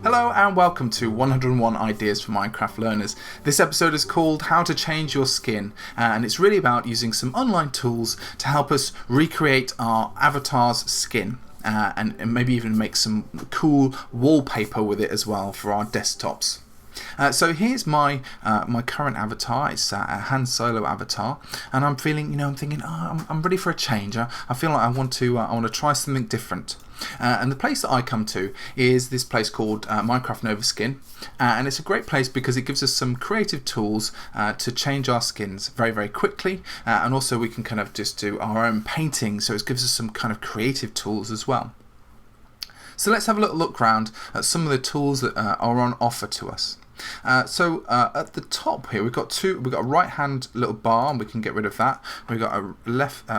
Hello and welcome to 101 Ideas for Minecraft Learners. This episode is called How to Change Your Skin, and it's really about using some online tools to help us recreate our avatar's skin. And maybe even make some cool wallpaper with it as well for our desktops. So here's my current avatar. It's a Han Solo avatar, and I'm feeling, I'm thinking, I'm ready for a change. I feel like I want to try something different. And the place that I come to is this place called Minecraft Nova Skin, and it's a great place because it gives us some creative tools to change our skins very, very quickly, and also we can kind of just do our own painting, so it gives us some kind of creative tools as well. So let's have a little look around at some of the tools that are on offer to us. So at the top here we've got a right hand little bar, and we can get rid of that. We've got a left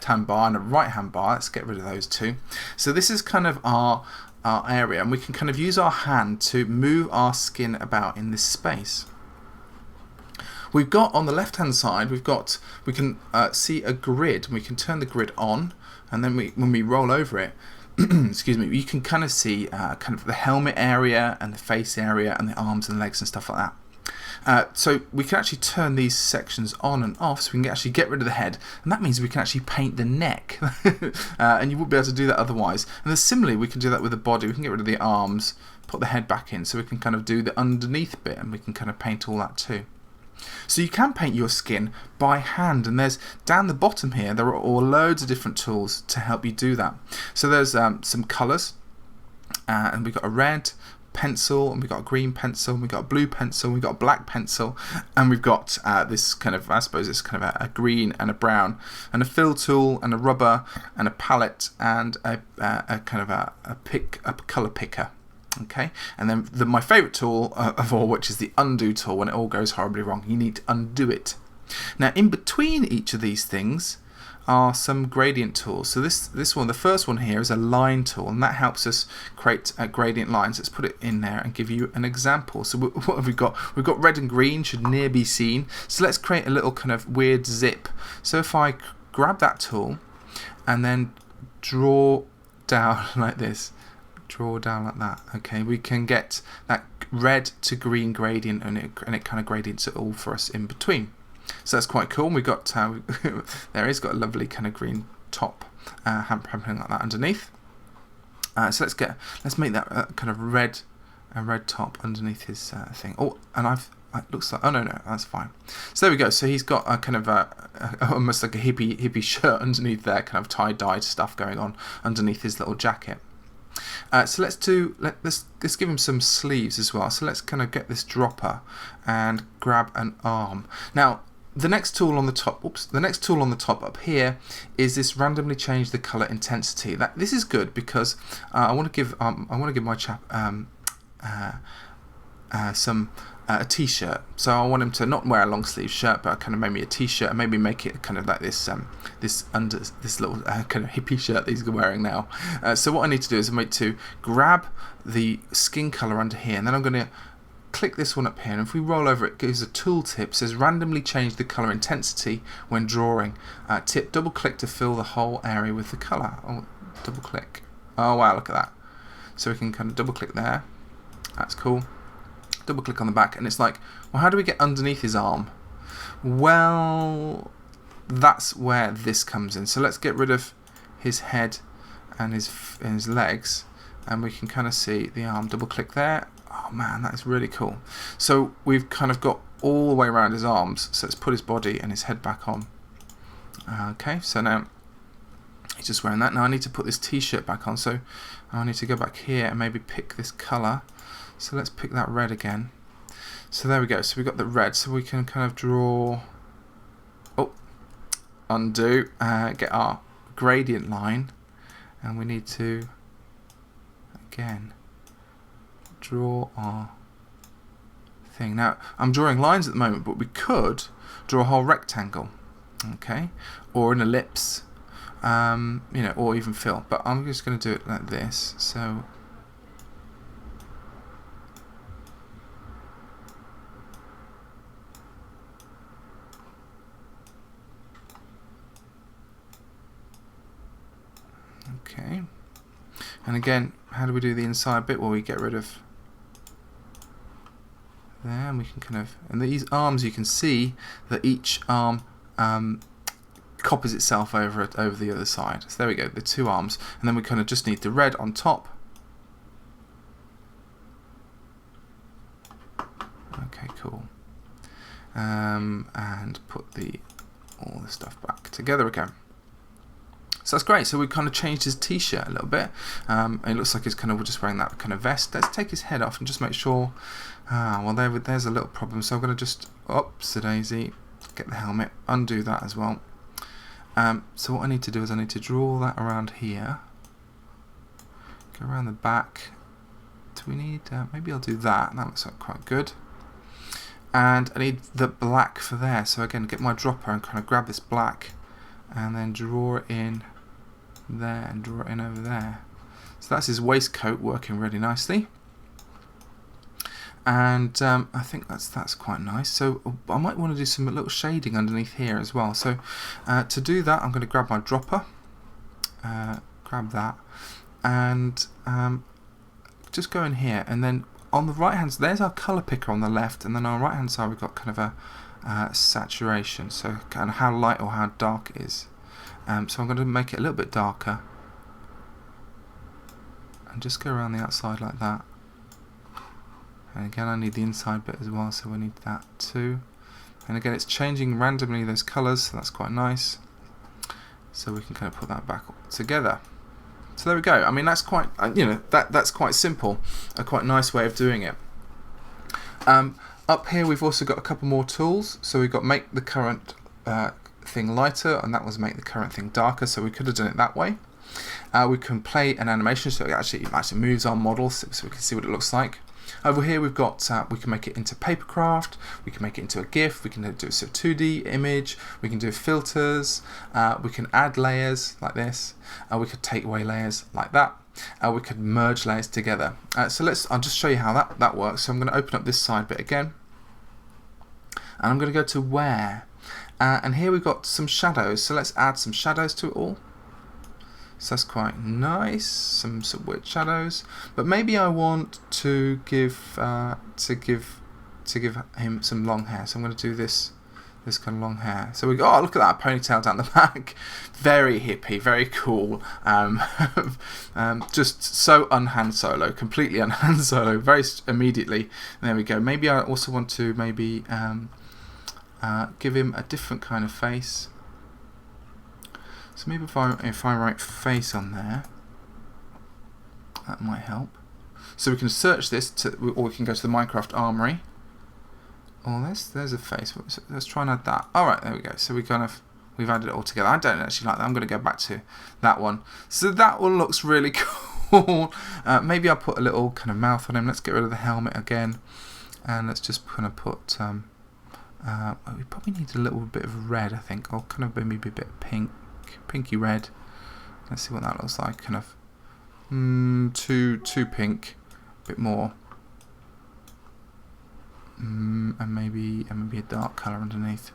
hand bar and a right hand bar. Let's get rid of those two. So this is kind of our area, and we can kind of use our hand to move our skin about in this space. We've got on the left hand side we can see a grid. We can turn the grid on, and then when we roll over it, excuse me, you can kind of see kind of the helmet area and the face area and the arms and legs and stuff like that. So we can actually turn these sections on and off, so we can actually get rid of the head, and that means we can actually paint the neck. And you wouldn't be able to do that otherwise. And then similarly, we can do that with the body. We can get rid of the arms, put the head back in, so we can kind of do the underneath bit, and we can kind of paint all that too. So you can paint your skin by hand, and there's down the bottom here there are loads of different tools to help you do that. So there's some colours, and we've got a red pencil, and we've got a green pencil, and we've got a blue pencil, and we've got a black pencil, and we've got this kind of, I suppose it's kind of a green and a brown, and a fill tool, and a rubber, and a palette, and a kind of a colour picker. Okay, and then my favourite tool of all, which is the undo tool. When it all goes horribly wrong, you need to undo it. Now, in between each of these things are some gradient tools. So this one, the first one here, is a line tool, and that helps us create gradient lines. Let's put it in there and give you an example. So what have we got? We've got red and green, should near be seen. So let's create a little kind of weird zip. So if I grab that tool and then draw down like this, draw down like that, okay, we can get that red to green gradient, and it kind of gradients it all for us in between. So that's quite cool. We've got there is got a lovely kind of green top, something like that underneath. So let's make that kind of red top underneath his thing. Oh, and it looks like, oh no, that's fine. So there we go. So he's got a kind of almost like a hippie shirt underneath there, kind of tie-dyed stuff going on underneath his little jacket. So let's give him some sleeves as well. So let's kind of get this dropper and grab an arm. Now the next tool on the top, up here is this randomly change the color intensity. This is good because I want to give my chap a t-shirt. So I want him to not wear a long sleeve shirt, but kind of maybe a t-shirt, and maybe make it kind of like this little kind of hippie shirt that he's wearing now. So what I need to do is to grab the skin color under here, and then I'm going to click this one up here, and if we roll over it gives a tooltip, says randomly change the color intensity when drawing. Tip, double click to fill the whole area with the color. Oh, double click. Oh wow, look at that. So we can kind of double click there. That's cool. Double click on the back, and it's like, well, how do we get underneath his arm? Well, that's where this comes in. So let's get rid of his head and his legs, and we can kind of see the arm. Double click there. Oh man, that is really cool. So we've kind of got all the way around his arms. So let's put his body and his head back on. Okay, so now he's just wearing that. Now I need to put this t-shirt back on, so I need to go back here and maybe pick this color. So let's pick that red again. So there we go. So we've got the red, so we can kind of draw, undo, get our gradient line, and we need to again draw our thing. Now I'm drawing lines at the moment, but we could draw a whole rectangle, okay, or an ellipse, or even fill. But I'm just going to do it like this. So okay, And again, how do we do the inside bit? Well, we get rid of there, and we can kind of, and these arms, you can see that each arm copies itself over the other side. So there we go, the two arms, and then we kind of just need the red on top. Okay, cool. And put all the stuff back together again. So that's great. So we kind of changed his t-shirt a little bit. It looks like he's kind of just wearing that kind of vest. Let's take his head off and just make sure. Well, there's a little problem. So I'm going to just, oops-a-daisy, get the helmet, undo that as well. So what I need to do is I need to draw that around here. Go around the back. Do we need, maybe I'll do that. That looks like quite good. And I need the black for there. So again, get my dropper and kind of grab this black and then draw it in there and draw it in over there. So that's his waistcoat working really nicely. And I think that's quite nice. So I might want to do some little shading underneath here as well. So to do that, I'm going to grab my dropper, grab that, and just go in here. And then on the right hand, there's our color picker on the left, and then on the right hand side we've got kind of a saturation, so kind of how light or how dark it is. So I'm going to make it a little bit darker, and just go around the outside like that. And again, I need the inside bit as well, so we need that too. And again, it's changing randomly those colours, so that's quite nice. So we can kind of put that back together. So there we go. I mean, that's quite, that's quite simple, a quite nice way of doing it. Up here, we've also got a couple more tools. So we've got make the current thing lighter, and that was make the current thing darker. So we could have done it that way. We can play an animation, so it actually moves our model, so we can see what it looks like. Over here we've got, we can make it into papercraft, we can make it into a GIF, we can do a sort of 2D image, we can do filters, we can add layers like this, we could take away layers like that, we could merge layers together. So I'll just show you how that works. So I'm going to open up this side bit again, and I'm going to go to where, and here we've got some shadows, so let's add some shadows to it all. So that's quite nice, some weird shadows. But maybe I want to give him some long hair. So I'm going to do this kind of long hair. So we go, oh, look at that ponytail down the back, very hippie, very cool. Just so un-Han Solo, completely un-Han Solo, very immediately. There we go. Maybe I also want to maybe give him a different kind of face. So maybe if I write face on there, that might help. So we can search this, or we can go to the Minecraft Armory. Oh, there's a face. Let's try and add that. All right, there we go. So we've added it all together. I don't actually like that. I'm going to go back to that one. So that one looks really cool. Maybe I'll put a little kind of mouth on him. Let's get rid of the helmet again, and let's just kind of put. We probably need a little bit of red, I think, or kind of maybe a bit of pink. Pinky red. Let's see what that looks like. Kind of too pink, a bit more, and maybe a dark color underneath.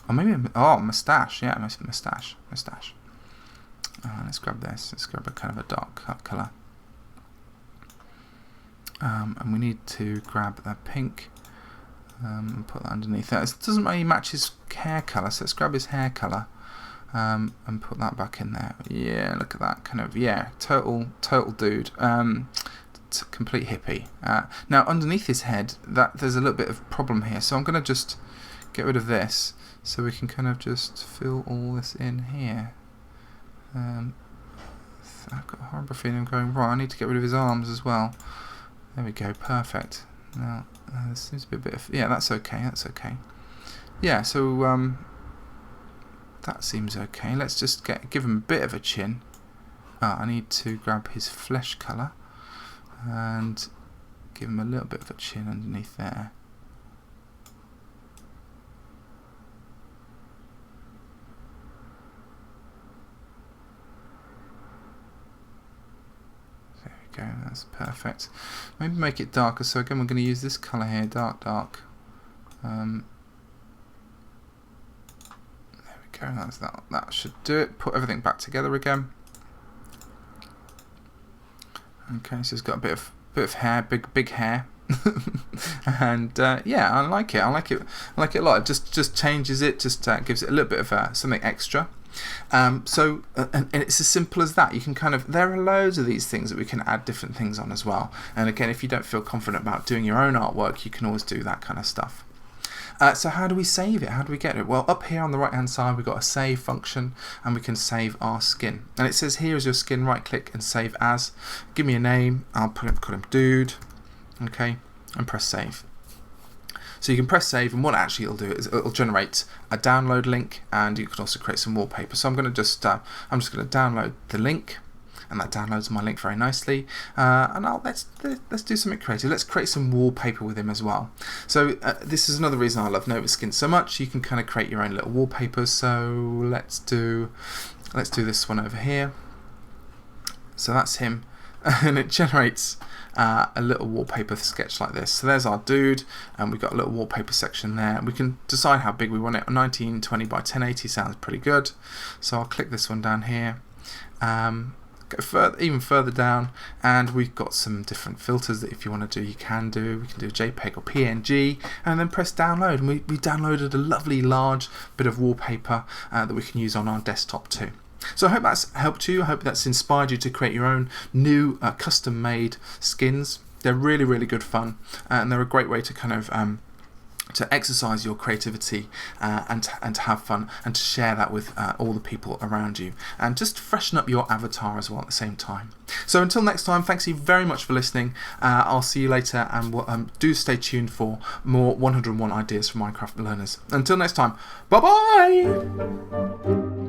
Or maybe moustache. Yeah, moustache. Let's grab this. Let's grab a kind of a dark color. And we need to grab that pink and put that underneath. It doesn't really match his hair color, so let's grab his hair color. And put that back in there. Yeah, look at that kind of, yeah, total dude. Complete hippie. Now underneath his head, there's a little bit of problem here, so I'm going to just get rid of this, so we can kind of just fill all this in here. I've got a horrible feeling I'm going wrong. I need to get rid of his arms as well. There we go, perfect. Now this seems to be a bit of, yeah, that's okay. Yeah, so that seems okay. Let's just give him a bit of a chin. I need to grab his flesh colour and give him a little bit of a chin underneath there. There we go, that's perfect. Maybe make it darker, so again we're going to use this colour here, dark. That should do it. Put everything back together again. Okay, so it's got a bit of hair, big hair. And yeah, I like it. I like it a lot. It just changes it, just gives it a little bit of something extra. And it's as simple as that. You can there are loads of these things that we can add different things on as well. And again, if you don't feel confident about doing your own artwork, you can always do that kind of stuff. So how do we save it? How do we get it? Well, up here on the right hand side we've got a save function, and we can save our skin. And it says here is your skin, right click and save as. Give me a name, I'll call him Dude. Okay, and press save. So you can press save, and what actually it'll do is it'll generate a download link, and you can also create some wallpaper. So I'm going to just I'm just going to download the link, and that downloads my link very nicely. And let's do something creative. Let's create some wallpaper with him as well. So this is another reason I love Novaskin so much. You can kind of create your own little wallpapers. So let's do this one over here. So that's him, and it generates a little wallpaper sketch like this. So there's our dude, and we've got a little wallpaper section there. We can decide how big we want it. 1920 by 1080 sounds pretty good. So I'll click this one down here. Go even further down, and we've got some different filters that if you want to do, you can do. We can do JPEG or PNG, and then press download, and we downloaded a lovely large bit of wallpaper that we can use on our desktop too. So I hope that's helped you. I hope that's inspired you to create your own new custom-made skins. They're really, really good fun, and they're a great way to to exercise your creativity and to have fun, and to share that with all the people around you, and just freshen up your avatar as well at the same time. So until next time, thanks you very much for listening. I'll see you later, and do stay tuned for more 101 ideas for Minecraft learners. Until next time, bye bye.